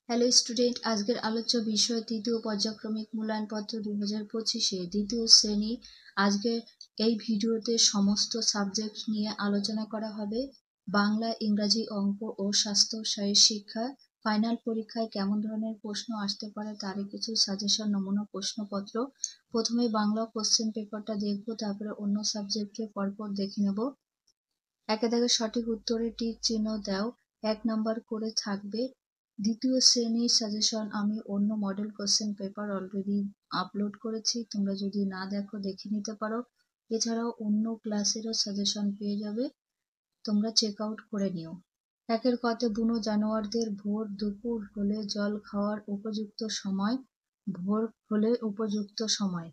Hello student, আজকের আলোচ্য বিষয় তৃতীয় পর্যায়ক্রমিক মূল্যায়নপত্র 2025-এ দ্বিতীয় শ্রেণী। আজকের এই ভিডিওতে সমস্ত সাবজেক্ট নিয়ে আলোচনা করা হবে। বাংলা, ইংরাজি, অঙ্ক ও স্বাস্থ্য শারীর শিক্ষা ফাইনাল পরীক্ষায় কেমন ধরনের প্রশ্ন আসতে পারে তারই কিছু সাজেশন, নমুনা প্রশ্নপত্র। প্রথমে বাংলা কোশ্চেন পেপারটা দেখব, তারপরে অন্য সাবজেক্টকে পরপর দেখে নেব। একে দাগে সঠিক উত্তরে টিক চিহ্ন দাও, 1 নাম্বার করে থাকবে। দ্বিতীয় শ্রেণীর সাজেশন আমি অন্য model question paper already upload করেছি, তোমরা যদি না দেখো দেখে নিতে পারো। এছাড়াও অন্য ক্লাসেরও সাজেশন পেয়ে যাবে, তোমরা চেক আউট করে নিও। একের কতে বুনো জানোয়ারদের ভোর দুপুর হলে জল খাওয়ার উপযুক্ত সময়, ভোর হলে উপযুক্ত সময়।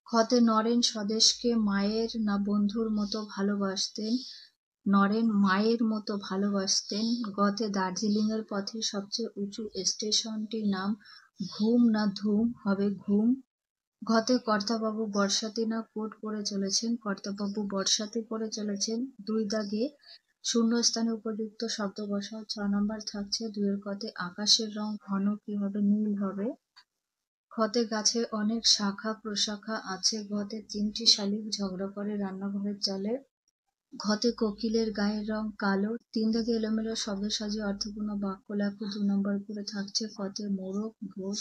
খতে নরেন স্বদেশকে মায়ের না বন্ধুর মতো ভালোবাসতেন, নরেন মায়ের মতো ভালোবাসতেন। গতে দার্জিলিং এর পথে সবচেয়ে উঁচু স্টেশনটির নাম ঘুম না ধুম, হবে ঘুম। ঘতে কর্তাবাবু বর্ষাতে না কোট পরে চলেছেন, কর্তাবাবু বর্ষাতে পরে চলেছেন। 2 দাগে শূন্য স্থানে উপযুক্ত শব্দ বসাও। 6 নম্বর থাকছে 2 এর কতে আকাশের রং ঘন কি হবে, নীল হবে। খতে গাছে অনেক শাখা প্রশাখা আছে। ঘতে 3টি শালিক ঝগড়া করে রান্নাঘরের চালে। ঘতে কোকিলের গায়ের রং কালো। 3 দাগে এলোমেলো শব্দ সাজিয়ে অর্থপূর্ণ বাক্য লেখো। 2 নম্বর করে থাকছে খতে মোরগ ভোর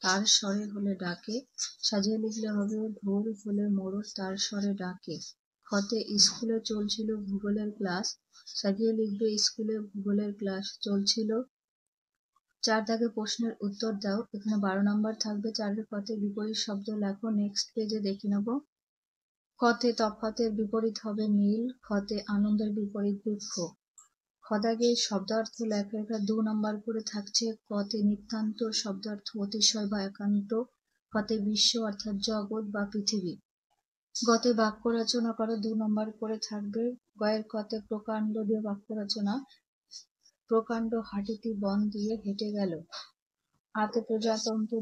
তার স্বরে হলে ডাকে, সাজিয়ে লিখলে হবে ভোর হলে মোরগ তার স্বরে ডাকে। খতে স্কুলে চলছিল ভূগোলের ক্লাস, সাজিয়ে লিখবে স্কুলে ভূগোলের ক্লাস চলছিল। 4 দাগে প্রশ্নের উত্তর দাও, এখানে 12 নম্বর থাকবে। 4-এর কতে বিপরীত শব্দ লেখো, নেক্সট পেজে দেখে নেব। কতে তফাতের বিপরীত হবে মিল, খতে আনন্দের বিপরীত দুঃখ। খদাগে শব্দার্থ লেখো, এটা 2 নম্বর করে থাকছে। কতে নিতান্ত শব্দার্থ অতিশয় বা একান্ত। খতে বিশ্ব অর্থাৎ জগৎ বা পৃথিবী। গতে বাক্য রচনা করো, 2 নম্বর করে থাকবে। গয়ের কতে প্রকাণ্ড দিয়ে বাক্য রচনা, প্রকাণ্ড হাঁটুটি বন দিয়ে হেঁটে গেল। আতে প্রজাতন্ত্র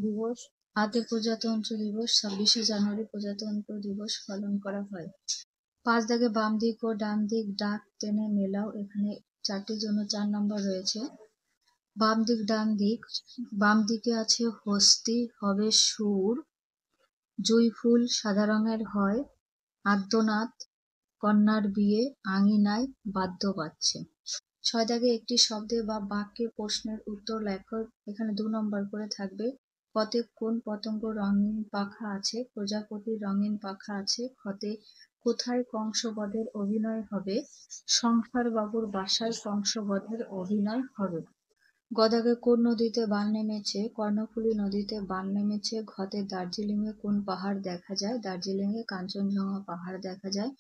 দিবস, 26শে জানুয়ারি প্রজাতন্ত্র দিবস পালন করা হয়। 5 দাগে বাম দিক ও ডান দিক ডাক টেনে মেলাও, এখানে 4টির জন্য 4 নম্বর রয়েছে। বাম দিক ডান দিক, বাম দিকে আছে হস্তি, হবে সুর। জুঁই ফুল সাদা রঙের হয়। আদ্যনাথ কন্যার বিয়ে, আঙিনায় বাদ্য বাজছে। 6 দাগে একটি শব্দে বা বাক্যে প্রশ্নের উত্তর লেখো, এখানে 2 নম্বর করে থাকবে। কতে কোন পতঙ্গ রঙিন পাখা আছে, প্রজাপতির রঙিন পাখা আছে। খতে কোথায় কংসবধের অভিনয় হবে, সংসার বাবুর বাসায় কংসবধের অভিনয় হবে। গদাগে কোন নদীতে বান নেমেছে, কর্ণফুলী নদীতে বান নেমেছে। ঘতে দার্জিলিং এ কোন পাহাড় দেখা যায়, দার্জিলিং এ কাঞ্চনজঙ্ঘা পাহাড় দেখা যায়।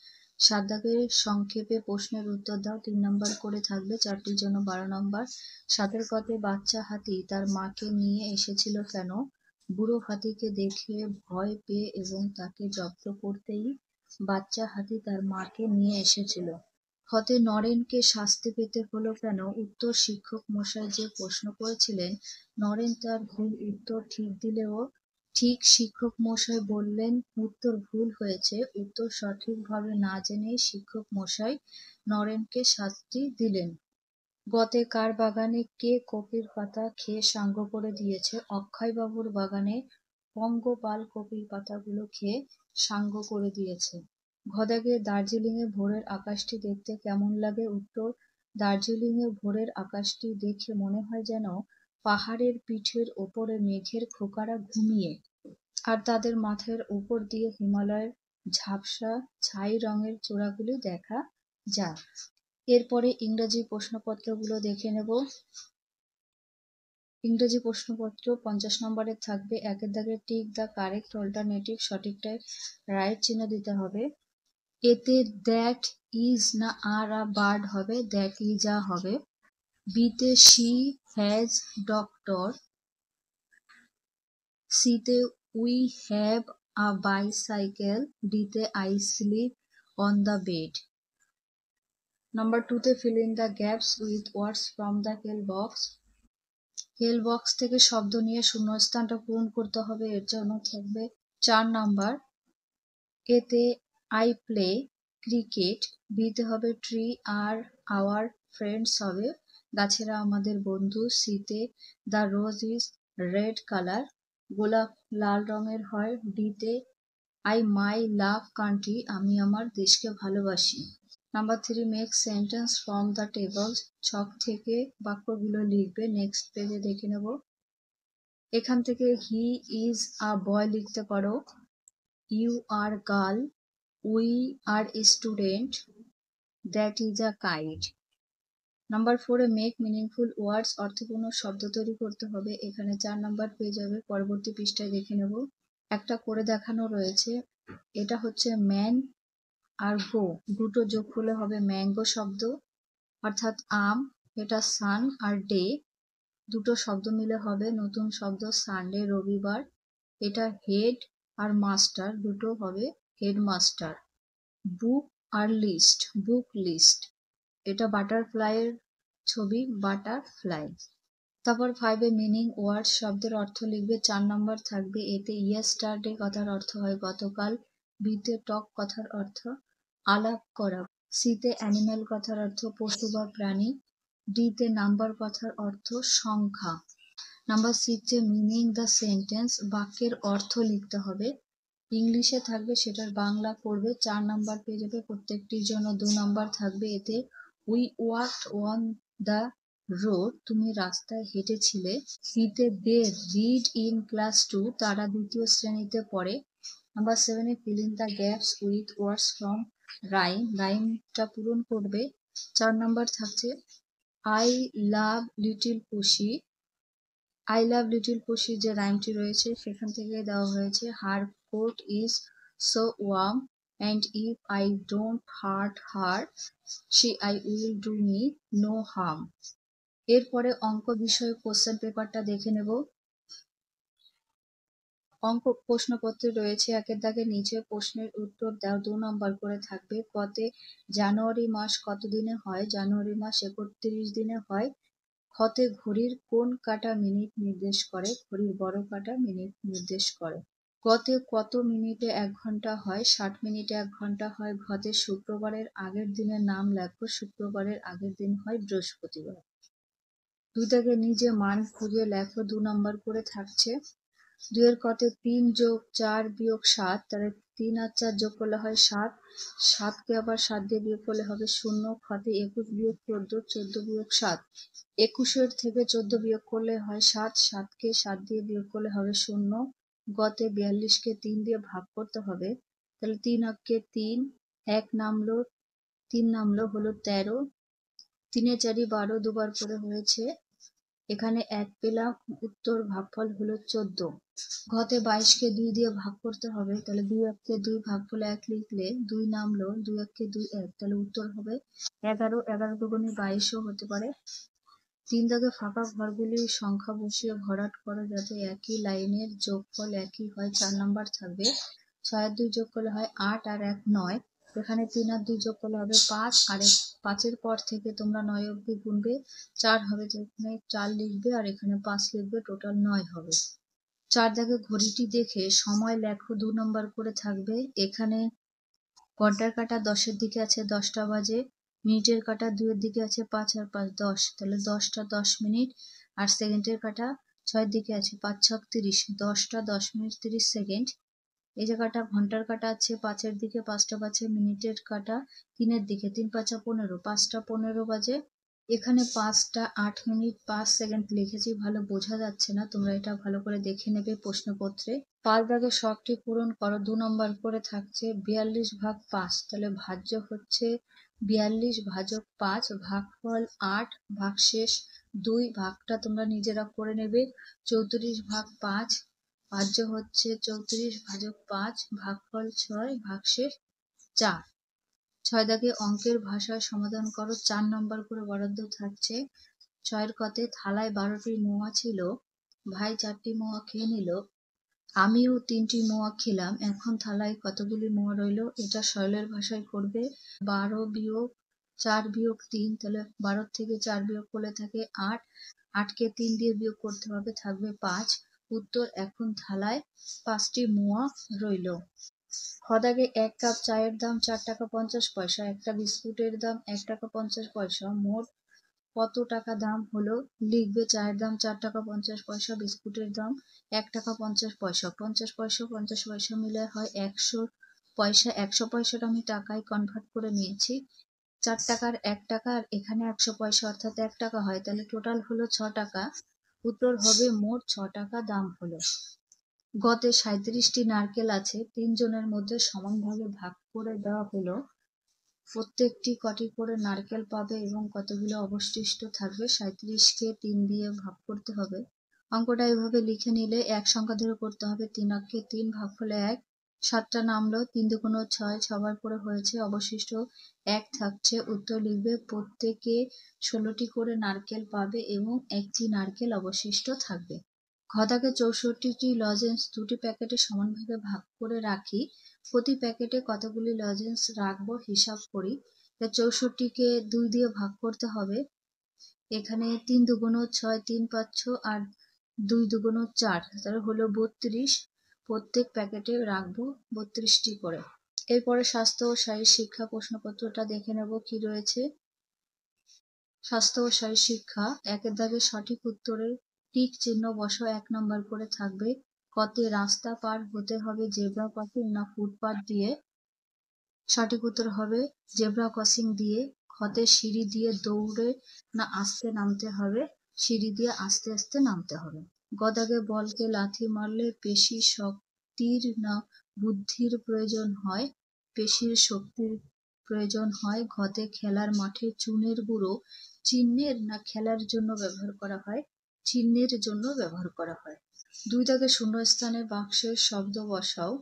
7 দাগে সংক্ষেপে প্রশ্নের উত্তর দাও, 3 নম্বর করে থাকবে, 4টির জন্য 12 নম্বর। 7-এর কতে বাচ্চা হাতি তার মাকে নিয়ে এসেছিল কেন, বুড়ো হাতিকে দেখে ভয় পেয়ে এবং তাকে জব্দ করতেই বাচ্চা হাতি তার মাকে নিয়ে এসেছিল। খতে নরেনকে শাস্তি পেতে হলো কেন, উত্তর শিক্ষক মশাই যে প্রশ্ন করেছিলেন, নরেন তার ভুল উত্তর ঠিক দিলেও ঠিক শিক্ষক মশাই বললেন উত্তর ভুল হয়েছে। উত্তর সঠিকভাবে না জেনেই শিক্ষক মশাই নরেনকে শাস্তি দিলেন। গতে কার বাগানে কে কপির পাতা খেয়ে সাঙ্গ করে দিয়েছে, অক্ষয়বাবুর বাগানে পঙ্গপাল কপির পাতাগুলো খেয়ে সাঙ্গ করে দিয়েছে। ঘদাগে দার্জিলিং এ ভোরের আকাশটি দেখতে কেমন লাগে, উত্তর দার্জিলিং এ ভোরের আকাশটি দেখে মনে হয় যেন পাহাড়ের পিঠের ওপরে মেঘের খোকারা ঘুমিয়ে, আর তাদের মাথার উপর দিয়ে হিমালয়ের ঝাপসা ছাই রঙের চূড়াগুলি দেখা যায়। এরপরে ইংরেজি প্রশ্নপত্রগুলো দেখে নেব। ইংরেজি প্রশ্নপত্র 50 নম্বরের থাকবে। 1-এর দাগে টিক দ্য কারেক্ট অল্টারনেটিভ, সঠিকটায় রাইট চিহ্ন দিতে হবে। এতে দ্যাট ইজ না আর আ বার্ড হবে, দ্যাট ইজ আ হবে। বিতে শি হ্যাজ ডক্টর। সিতে উই হ্যাভ আ বাইসাইকেল। ডিতে I sleep on the bed. Number 2-তে fill in the gaps with words from the help box. Help box থেকে শব্দ নিয়ে শূন্যস্থানটা পূরণ করতে হবে, এর জন্য থাকবে 4 নাম্বার। এতে আই প্লে ক্রিকেট, বিতে হবে ট্রি আর আওয়ার ফ্রেন্ডস হবে, গাছেরা আমাদের বন্ধু। সিতে the rose is red colour, গোলাপ লাল রঙের হয়। ডিতে আই মাই লাভ কান্ট্রি, আমি আমার দেশকে ভালোবাসি। Number 3, make sentence from the tables, ছক থেকে বাক্যগুলো লিখবে। নেক্সট পেজে দেখে নেব। এখান থেকে হি ইজ আ বয় লিখতে পারো, you are girl, we are student, that is a kite. Number 4-এ মেক মিনিংফুল ওয়ার্ডস, অর্থপূর্ণ শব্দ তৈরি করতে হবে। এখানে 4 নাম্বার পেজ হবে, পরবর্তী পৃষ্ঠায় দেখে নেব। একটা করে দেখানো রয়েছে, এটা হচ্ছে ম্যান আর গো, দুটো যোগ করলে হবে ম্যাঙ্গো শব্দ, অর্থাৎ আম। এটা সান আর ডে, দুটো শব্দ মিলে হবে নতুন শব্দ সানডে, রবিবার। এটা হেড আর মাস্টার, দুটো হবে হেডমাস্টার। বুক আর লিস্ট, বুক লিস্ট। এটা বাটারফ্লাইয়ের ছবি, বাটারফ্লাই। তারপর 5-এ মিনিং ওয়ার্ড, শব্দের অর্থ লিখবে। 4 নম্বর থাকবে এতে ইয়েস্টারডে কথার অর্থ হয় গতকাল, বিতে টক কথার অর্থ আলাপ করা, সিতে অ্যানিম্যাল কথার অর্থ পশু বা প্রাণী, ডিতে নাম্বার কথার অর্থ সংখ্যা। নাম্বার 6-এ মিনিং দ্য সেন্টেন্স, বাক্যের অর্থ লিখতে হবে। ইংলিশে থাকবে, সেটার বাংলা করবে। 4 নাম্বার পেয়ে যাবে, প্রত্যেকটির জন্য 2 নাম্বার থাকবে। এতে we walked on the road, তুমি রাস্তায় হেঁটেছিলে। সিতে দে রিড ইন ক্লাস 2, তারা দ্বিতীয় শ্রেণীতে পড়ে। নাম্বার 7-এ fill in the gaps with words from rhyme, রাইমটা পূরণ করবে। 4 নাম্বার থাকছে I love little pussy, I love little pussy যে রাইমটি রয়েছে সেখান থেকে দেওয়া হয়েছে her coat is so warm and if I don't hurt her I will do me no harm. এরপরে অঙ্ক বিষয়ে কোশ্চেন পেপারটা দেখে নেব। অঙ্ক প্রশ্নপত্রে রয়েছে 1-এর দাগের নিচে প্রশ্নের উত্তর দাও, 2 নম্বর করে থাকবে। কতে জানুয়ারি মাস কত দিনে হয়? জানুয়ারি মাস 31 দিনে হয়। ক্ষতে ঘড়ির কোন কাঁটা মিনিট নির্দেশ করে? ঘড়ির বড় কাঁটা মিনিট নির্দেশ করে। গতে কত মিনিটে 1 ঘন্টা হয়? 60 মিনিটে 1 ঘন্টা হয়। ঘতে শুক্রবারের আগের দিনের নাম লেখো, শুক্রবারের আগের দিন হয় বৃহস্পতিবার। 2 থেকে নিজে মান খুঁজে লেখো, 2 নম্বর করে থাকছে। 2-এর কতে 3 যোগ 4 বিয়োগ 7, তাহলে 3 আর 4 যোগ করলে হয় 7, 7কে আবার 7 দিয়ে বিয়োগ করলে হবে 0। ক্ষতে 21 বিয়োগ 14, 14 বিয়োগ 7, 21-এর থেকে 14 বিয়োগ করলে হয় 7, 7কে 7 দিয়ে বিয়োগ করলে হবে 0। গতে 42কে 3 দিয়ে ভাগ করতে হবে, তাহলে 3 অক্ষে 3, 1 নামলো, 3 নামলো হলো 13, 3 4 12, দুবার করে হয়েছে। এখানে 1 পেলাম, উত্তর ভাগফল হলো 14। ঘতে 22কে 2 দিয়ে ভাগ করতে হবে, তাহলে 2 1কে 2 ভাগফল 1 লিখলে 2 নামলো, 2 1কে 2 1, তাহলে উত্তর হবে 11, 11 দুগুণে 22ও হতে পারে। 3 দাগে ফাঁকা ঘরগুলির সংখ্যা বসিয়ে ভরাট করো যাতে একই লাইনের যোগফল একই হয়। 4 নাম্বার থাকবে। 6 আর 2 যোগ করলে হয় 8 আর 1 9, এখানে 3 আর 2 যোগ করলে হবে 5 আর 5-এর পর থেকে তোমরা 9 অবধি গুনবে, 4 হবে, এখানে 4 লিখবে আর এখানে 5 লিখবে, টোটাল 9 হবে। 4 দাগে ঘড়িটি দেখে সময় লেখো, 2 নম্বর করে থাকবে। এখানে ঘন্টার কাঁটা 10-এর দিকে আছে, 10টা বাজে। মিনিটের কাঁটা 2-এর দিকে আছে, 5 আর 5 10, তাহলে 10টা 10 মিনিট। আর সেকেন্ডের কাঁটা 6-এর দিকে আছে, 5 6 30, 10টা 10 মিনিট 30 সেকেন্ড। এই যে কাঁটা ঘন্টার কাঁটা আছে 5-এর দিকে, 5টা বাজে। মিনিটের কাঁটা 3-এর দিকে, 3 5 15, 5টা 15 বাজে। এখানে 5টা 8 মিনিট 5 সেকেন্ড লিখেছি, ভালো বোঝা যাচ্ছে না, তোমরা এটা ভালো করে দেখে নেবে প্রশ্নপত্রে। 5 দাগের শখটি পূরণ করো, 2 নম্বর করে থাকছে 42 ভাগ 5, তাহলে ভাজ্য হচ্ছে 42 ভাজক 5, ভাগফল 8, ভাগশেষ 2, ভাগটা তোমরা নিজেরা করে নেবে। 34 ভাগ 5, ভাজ্য হচ্ছে 34 ভাজক 5, ভাগফল 6, ভাগশেষ 4। 6 দাগে অঙ্কের ভাষায় সমাধান করো, 4 নম্বর করে বরাদ্দ থাকছে। 6-এর কতে থালায় 12টি মোয়া ছিল, ভাই 4টি মোয়া খেয়ে নিল, আমিও 3টি মোয়া খেলাম, এখন থালায় কতগুলি মোয়া রইল? এটা সরলের ভাষায় করবে। 12 বিয়োগ 4 বিয়োগ 3, তাহলে 12 থেকে 4 বিয়োগ করলে থাকে 8, 8কে 3 দিয়ে বিয়োগ করতে হবে, থাকবে 5। উত্তর এখন থালায় 5টি মোয়া রইল। খ দাগে 1 কাপ চায়ের দাম 4 টাকা 50 পয়সা, একটা বিস্কুটের দাম 1 টাকা 50 পয়সা, মোট কত টাকা দাম হলো লিখবে। চায়ের দাম 4 টাকা 50 পয়সা, বিস্কুটের দাম 1 টাকা 50 পয়সা, 50 পয়সা 50 পয়সা মিলে হয় 100 পয়সা। 100 পয়সাটা আমি টাকায় কনভার্ট করে নিয়েছি। 4 টাকার 1 টাকা আর এখানে 100 পয়সা অর্থাৎ 1 টাকা হয়, তাহলে টোটাল হলো 6 টাকা। উত্তর হবে মোট 6 টাকা দাম হলো। গতে 37টি নারকেল আছে, 3 জনের মধ্যে সমানভাগে ভাগ করে দেওয়া হলো। প্রত্যেকটি কটি করে নারকেল পাবে এবং কতগুলো অবশিষ্ট থাকবে। 37কে 3 দিয়ে ভাগ করতে হবে। অঙ্কটা এভাবে লিখে নিলে এক সংখ্যা ধরে করতে হবে। 3 অক্ষে 3, ভাগফলে 1। 7টা নামলো, 3 দুগুণ 6, 6বার করে হয়েছে, অবশিষ্ট 1 থাকছে। উত্তর লিখবে প্রত্যেকে 16টি করে নারকেল পাবে এবং 1টি নারকেল অবশিষ্ট থাকবে। ঘটাকে 64টি লজেন্স 2টি প্যাকেটে সমানভাগে ভাগ করে রাখি। প্রতি প্যাকেটে কতগুলি লজেন্স রাখবো হিসাব করি। 64কে 2 দিয়ে ভাগ করতে হবে। এখানে 3 দুগুণ 6, 3 পাচ্ছ আর 2 দুগুণ 4, তাহলে হলো 32। প্রত্যেক প্যাকেটে রাখবো 32টি করে। এরপরে স্বাস্থ্য ও শারীর শিক্ষা প্রশ্নপত্রটা দেখে নেব কি রয়েছে। স্বাস্থ্য ও শারীর শিক্ষা, 1 দাগে সঠিক উত্তরের টিক চিহ্ন বসাও। 1 নাম্বার করে থাকবে। কতে রাস্তা পার হতে হবে জেব্রা ক্রসিং না ফুটপাত দিয়ে? সঠিক উত্তর হবে জেব্রা ক্রসিং দিয়ে। খতে সিঁড়ি দিয়ে দৌড়ে না আস্তে নামতে হবে? সিঁড়ি দিয়ে আস্তে আস্তে নামতে হবে। গদাগে বলকে লাথি মারলে পেশি শক্তির না বুদ্ধির প্রয়োজন হয়? পেশির শক্তির প্রয়োজন হয়। ঘতে খেলার মাঠে চুনের গুঁড়ো চিহ্নের না খেলার জন্য ব্যবহার করা হয়? চিহ্নের জন্য ব্যবহার করা হয়। 2 দাগে শূন্যস্থানে বাক্সের শব্দ বসাও।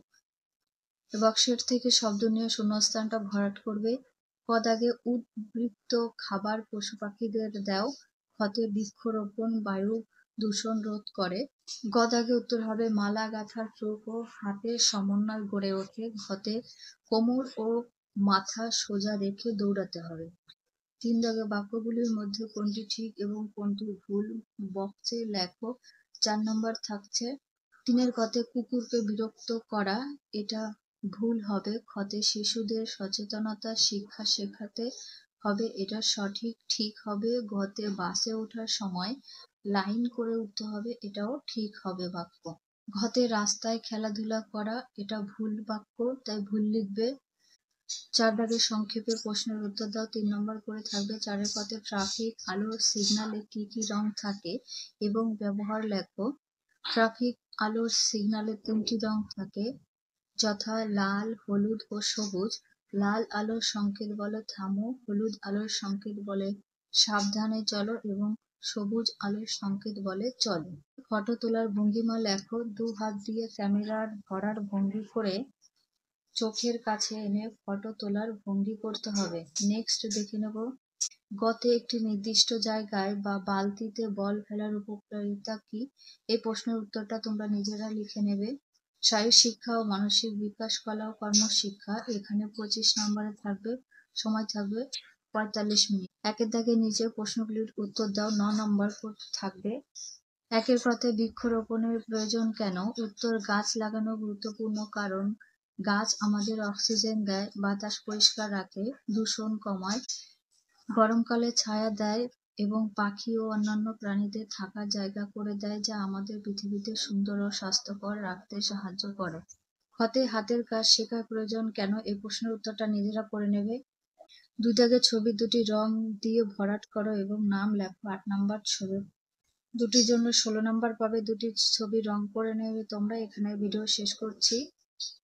বক্সের থেকে শব্দ নিয়ে শূন্যস্থানটা ভরাট করবে। ক দাগে উদ্বৃত্ত খাবার পশু পাখিদের দাও। খতে বৃক্ষরোপণ বায়ু দূষণ রোধ করে। গ দাগে উত্তর হবে মালা গাঁথার চোখ ও হাতের সমন্বয় গড়ে ওঠে। ঘতে কোমর ও মাথা সোজা রেখে দৌড়াতে হবে। 3 দাগে বাক্যগুলির মধ্যে কোনটি ঠিক এবং কোনটি ভুল বক্সে লেখো। 4 নম্বর থাকছে 3 কতে কুকুরকে বিরক্ত করা, এটা ভুল হবে। খতে শিশুদের সচেতনতা শিক্ষা শেখাতে হবে, এটা সঠিক। ঠিক হবে। ঘতে বাসে ওঠার সময় লাইন করে উঠতে হবে, এটাও ঠিক হবে বাক্য। ঘতে রাস্তায় খেলাধুলা করা, এটা ভুল বাক্য, তাই ভুল লিখবে। 4 দাগের সংক্ষেপে প্রশ্নের উত্তর দাও। 3 নম্বর করে থাকবে। 4 কতে ট্রাফিক আলোর সিগনালে কি কি রং থাকে এবং ব্যবহার লেখো। ট্রাফিক আলোর সিগনালে 3টি রং থাকে, যথা লাল, হলুদ ও সবুজ। লাল আলোর সংকেত বলে থামো, হলুদ আলোর সংকেত বলে সাবধানে চলো এবং সবুজ আলোর সংকেত বলে চলো। ফটো তোলার ভঙ্গিমা লেখো। 2 হাত দিয়ে ক্যামেরার ধরার ভঙ্গি করে চোখের কাছে এনে ফটো তোলার ভঙ্গি করতে হবে। নেক্সট দেখে নেব। গতে একটি নির্দিষ্ট জায়গায় বা বালতিতে বল ফেলার উপকারিতা কি? এই প্রশ্নের উত্তরটা তোমরা নিজেরা লিখে নেবে। শারীর শিক্ষা ও মানসিক বিকাশ কলা ও কর্মশিক্ষা, এখানে 25 নম্বরে থাকবে। সময় থাকবে 45 মিনিট। 1 দাগে নিচে প্রশ্নগুলির উত্তর দাও। 9 নম্বর থাকবে। 1 কথায় বৃক্ষরোপণের প্রয়োজন কেন? উত্তর গাছ লাগানো গুরুত্বপূর্ণ কারণ গাছ আমাদের অক্সিজেন দেয়, বাতাস পরিষ্কার রাখে, দূষণ কমায়, গরমকালে ছায়া দেয় এবং পাখি ও অন্যান্য প্রাণীদের থাকার জায়গা করে দেয়, যা আমাদের পৃথিবীতে সুন্দর ও স্বাস্থ্যকর রাখতে সাহায্য করে। খতে হাতের কাজ শেখার প্রয়োজন কেন? এই প্রশ্নের উত্তরটা নিজেরা করে নেবে। 2 দাগে ছবির 2টি রং দিয়ে ভরাট করো এবং নাম লেখো। 8 নাম্বার ছবি দুটির জন্য 16 নাম্বার পাবে। 2টি ছবি রং করে নেবে তোমরা। এখানে ভিডিও শেষ করছি।